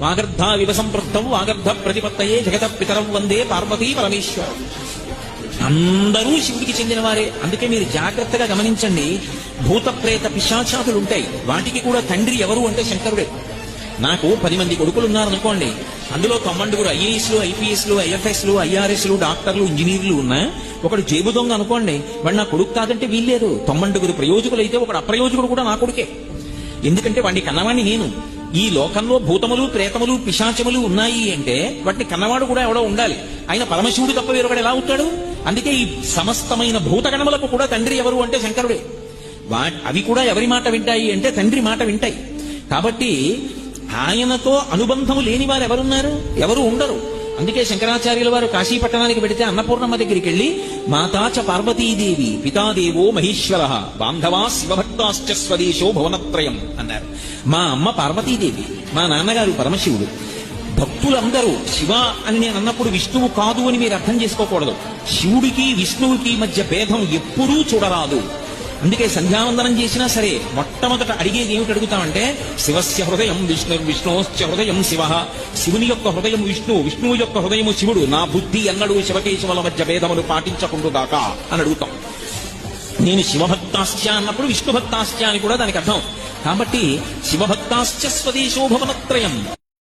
వాగర్ధ వివసంపృక్తం వాగర్ధ ప్రతిపత్తయే జగత పితరం వందే పార్వతీ పరమేశ్వరం. అందరూ శివుడికి చెందిన వారే. అందుకే మీరు జాగ్రత్తగా గమనించండి, భూత ప్రేత పిశాచాతులు ఉంటాయి, వాటికి కూడా తండ్రి ఎవరు అంటే శంకరుడే. నాకు 10 మంది కొడుకులు ఉన్నారనుకోండి, అందులో 90 ఐఏఎస్లు, ఐపీఎస్లు, ఐఎఫ్ఎస్లు, ఐఆర్ఎస్లు, డాక్టర్లు, ఇంజనీర్లు ఉన్నా ఒకడు జేబు దొంగ అనుకోండి, వాడు నా కొడుకు కాదంటే వీల్లేదు. 90 ప్రయోజకులు అయితే ఒకడు అప్రయోజకుడు కూడా నా కొడుకే. ఎందుకంటే వాడిని కన్నవాణ్ణి నేను. ఈ లోకంలో భూతములు, ప్రేతములు, పిశాచములు ఉన్నాయి అంటే వాటిని కన్నవాడు కూడా ఎవడో ఉండాలి. ఆయన పరమశివుడు తప్ప వేరొకడు ఎలా అవుతాడు? అందుకే ఈ సమస్తమైన భూతగణములకు కూడా తండ్రి ఎవరు అంటే శంకరుడే. అవి కూడా ఎవరి మాట వింటాయి అంటే తండ్రి మాట వింటాయి. కాబట్టి ఆయనతో అనుబంధము లేని వారు ఎవరున్నారు? ఎవరు ఉండరు. అందుకే శంకరాచార్యుల వారు కాశీ పట్టణానికి వెడితే అన్నపూర్ణమ్మ దగ్గరికి వెళ్లి మాతాచ పార్వతీదేవి పితాదేవో మహేశ్వర బాంధవా శివభక్తాశ్చ స్వదేశో భువనత్రయం అన్నారు. మా అమ్మ పార్వతీదేవి, మా నాన్నగారు పరమశివుడు. భక్తులందరూ శివ అని నేను అన్నప్పుడు విష్ణువు కాదు అని మీరు అర్థం చేసుకోకూడదు. శివుడికి విష్ణువుకి మధ్య భేదం ఎప్పుడూ చూడరాదు. అందుకే సంధ్యావందనం చేసినా సరే మొట్టమొదట అడిగేది ఏమిటి అడుగుతామంటే శివస్య హృదయం విష్ణు విష్ణోశ్చ హృదయం శివ. శివుని యొక్క హృదయం విష్ణువు, విష్ణువు యొక్క హృదయము శివుడు. నా బుద్ధి ఎన్నడూ శివకేశవుల మధ్య భేదములు పాటించకుండుగాక అని అడుగుతాం. నేను శివభక్తాశ్చ అన్నప్పుడు విష్ణు భక్తాశ్చ అని కూడా దానికి అర్థం. కాబట్టి శివభక్తాశ్చ స్వదేశో భువనత్రయం.